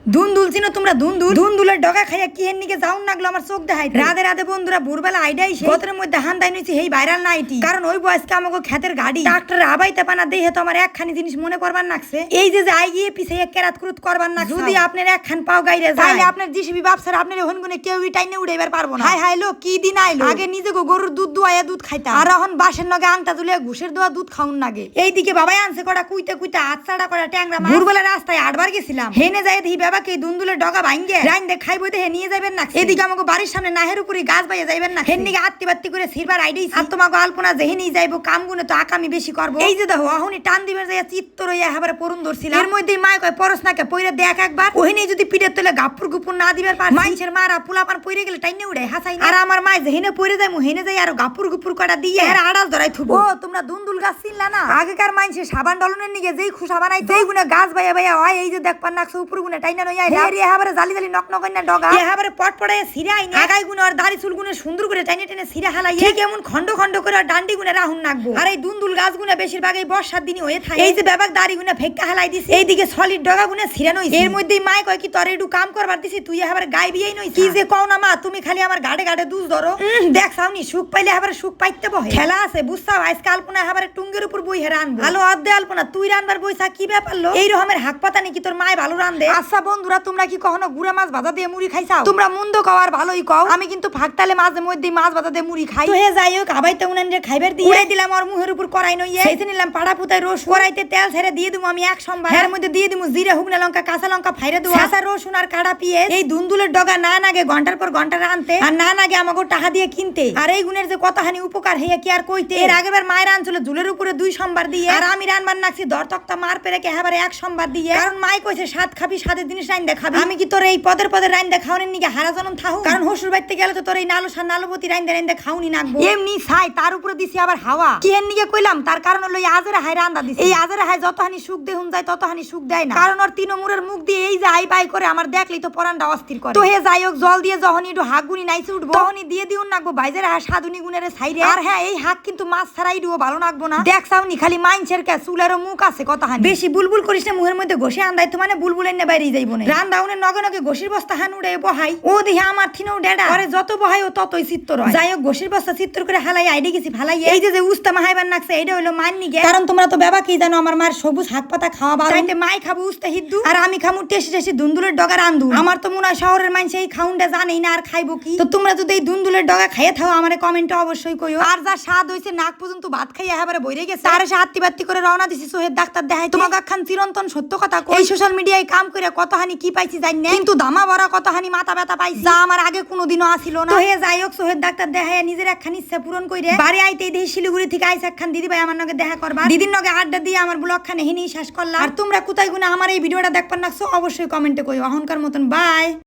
দুন্দুল চিনো তোমরা? দুন্দুলের ডগা খাইয়া কি এর নিকে যাউন লাগলো আমার চোখ দেখাই। রাধে রাধে বন্ধুরা, ভোরবেলা আইডাই গতরের মধ্যে হান্দাই নিছি এই ভাইরাল নাইটি, কারণ ওই বয়সকে আমাকে খেতের গাড়ি ডাক্তার আবাইতে পানা দেহে তো আমার একখানি জিনিস মনে করবার নাকছে, এই যে আই গিয়ে পিছে কেরাত কুরুত করবার নাকছে। যদি আপনার একখান পাও গাইরে যায় তাহলে আপনার জিসিবি বাপসার আপনার হনগুনে কেউ টাইনে উড়াইবার পারবো না। হাই হাই লো কি দিন আইলো, আগে নিজে গরুর দুধ দুয়াইয়া দুধ খাইতাম, আর এখন বাসের নগে আংটা তুলে ঘুষের দোয়া দুধ খাউন নাগে। এইদিকে বাবাই আনছে কটা কুইতে আছাড়া করা ট্যাংরা মাছ। ভোরবেলা রাস্তায় 8 বার গেছিলাম, হেনে যায় দেখি বাবাকে এই দুন্দুলের ডগা ভাঙ্গে রাইন্দে খাইবো দেখে নিয়ে যাবেন না। এদিকে আমাকে বাড়ির সামনে নাহের উপরে গাছ বাইয়া যাইবেন না, হেন নিকে আত্তি বাত্তি করে সিরবার আইডি। আর তোমাকে আলপনা যেহে নিয়ে যাইবো কাম গুনে তো আকামি বেশি করবো। এই যে দেখো অহনি টান দিবেন যাইয়া চিত্ত রইয়া এবারে পরুন ধরছিলাম, এর মধ্যেই মায় কয় পরশ নাকে পইরা দেখ একবার। ওহিনে যদি পিঠের তলে গাপুর গুপুর না দিবার পার মানুষের মারা পোলাপান পইরে গেলে টাইনে উড়ে হাসাই। আর আমার মায় যেহেনে পইরে যায় হেনে যাই আর গাপুর গুপুর কটা দিয়ে আর আড়াল ধরাই থুবো। ও তোমরা দুন্দুল গাছ চিনলা না? আগেকার মানুষের সাবান ডলনের নিকে যেই খুশা বানাই যেই গুনে গাছ বাইয়া বাইয়া হয়, এই যে দেখ পান নাকছে উপর গুনে টাইনা নই আই এবারে জালি জালি নক নক না ডগা এবারে পট পড়ায় সিরা আইনে আগাই গুনে আর দাড়ি চুল গুনে সুন্দর করে টাইনে টাইনে সিরা হালাই ঠিক এমন খন্ড খন্ড করে ডান্ডি গুনে রাহুন নাকবো। আর এই দুন্দুল গাছ গুনে বেশিরভাগ এই বর্ষার দিনই হয়ে থাকে। এই যে বেবাক দাড়ি গুনে ফেক্কা হালাই দিছে, এইদিকে সলিড ডগা গুনে সিরা নই। এর মধ্যেই মায় কয় কি তোর একটু কাম করবার দিছি, তুই এবারে গাইবিই নই। কি যে কও না মা, তুমি খালি আমার গাড়ে গাড়ে দুধ ধরো। দেখ সাউনি সুখ পাইলে এবারে সুখ পাইতে বহে খেলা আছে বুঝছাও। আজকে আলপনা এবারে টুঙ্গের উপর বই হেরা আনবো। আলো অর্ধে আলপনা তুই রানবার বইসা কি ব্যাপার লো? এই রকমের হাক পাতা নাকি তোর মায় ভালো রান্ধে? আচ্ছা বন্ধুরা, তোমরা কি কখনো গুড়া মাছ ভাজা দিয়ে মুড়ি খাইছাও? তোমরা মন্দ কও আর ভালোই কও, আমি কিন্তু ফাঁকতালে মাঝে মধ্যে মাছ ভাজা দিয়ে মুড়ি খাই। তো হে যাই হোক, আবাইতে উনানরে খাইবার দিয়ে উড়াই দিলাম আর মুহের উপর কড়াই নইয়ে সেইতে নিলাম পাড়া পুতায় রস, কড়াইতে তেল ছেড়ে দিয়ে দিমু আমি এক সম্বার। এর মধ্যে দিয়ে দিমু জিরা হুগনা লঙ্কা কাঁচা লঙ্কা ফাইরে দেবো কাঁচা রসুন আর কাটা পেঁয়াজ। এই দুন্দুলের ডগা না নাগে ঘন্টার পর ঘন্টা রানতে আর না নাগে আমাকে টাকা দিয়ে কিনতে। আর এই গুণের যে কতখানি উপকার হইয়া কি আর কইতে। এর আগেবার মায়ের আনছিল ঝুলের উপরে 2 সম্বার দিয়ে, আর আমি রানবার নাকছি দর তক্তা মার পেরে এবারে 1 সম্বার দিয়ে। কারণ মাই কইছে স্বাদ খাবি, স্বাদের জিনিস রাইন দেখাবি। আমি কি তোর এই পদের রাইন দেখাওনের নিকে হারা জনম থাকু? কারণ হসুর বাড়িতে গেলে তো তোর এই নালুসা নালবতী রাইন দে খাউনি নাকবো। এমনি ছাই তার উপরে দিছি আবার হাওয়া। কি এর নিকে কইলাম? তার কারণ হলো আজের হাই রান্দা দিছি। এই আজের হাই যতখানি সুখ দেহুন যায় ততখানি সুখ দেয় না, কারণ ওর তিনমুরের মুখ দিয়ে এই যে আই বাই করে আমার দেখলেই তো পরানটা অস্থির করে। তো হে যাই হোক, জল দিয়ে যখনই একটু হাগুনি নাইছে উঠবো তখনই দিয়ে দিউন নাকবো বাইজের হা সাধুনি গুণের ছাইরে। আর হ্যাঁ, এই হাক কিন্তু মাছ ছাড়াই দিও ভালো নাকবো না। দেখ সাউনি খালি মাইনছের কে চুলেরও মুখ আছে কতখানি। বেশি বুলবুল করিস না, মুখের মধ্যে ঘষে আন্দাই তো মানে বুলবুলের নে বাইরে যাইবো না। রান্দাউনের নগে নগে ঘষির বস্তা হান উড়ে বহাই, ও দেখি আমার থিনেও ডেডা পরে যত বহাই ও ততই চিত্তর হয়। যাই হোক, ঘষির বস্তা চিত্তর করে হালাই আইডে গেছি ফালাই। এই যে উস্তা মাহাইবার নাকছে এইটা হইলো মাননি গে, কারণ তোমরা তো বাবা কি জানো আমার মার সবুজ হাত পাতা খাওয়া বারো। তাইতে মাই খাবো উস্তা হিদ্দু আর আমি খামু টেসি টেসি দুন্দুলের ডগা রান্ধু। আমার তো মনে হয় শহরের মানুষ এই খাউনটা জানেই না আর খাইবো কি। তো তোমরা যদি এই দুন্দুলের ডগা খাইয়ে থাও আমারে কমেন্টে অবশ্যই কইও। আর যা স্বাদ হইছে নাক পর্যন্ত ভাত খাইয়া এবারে বইরে গেছে, তার এসে হাত্তি বাত্তি করে রওনা দিছি সোহের ডাক্তার দেখাই। তোমাকে একখান চিরন্তন সত্য কথা কই, এই সোশ্যাল মিডিয়ায় কাম করে কতহানি কি পাইছি জানি না, কিন্তু দামা ভরা কতহানি মাথা ব্যথা পাইছি যা আমার আগে কোনোদিনও আসিল না। তো হে যাই হোক, সোহের ডাক্তার দেখাইয়া নিজের একখান ইচ্ছা পূরণ কইরে বাড়ি আইতেই দেখি শিলিগুড়ি থেকে আইসা একখান দিদি ভাই আমার নগে দেখা করবা। দিদির নগে আড্ডা দিয়ে আমার ব্লগ খানে হিনেই শেষ করলাম। আর তোমরা কোথায় গুনা আমার এই ভিডিওটা দেখবার নাকছো অবশ্যই কমেন্টে কইও। এখনকার মতন বাই।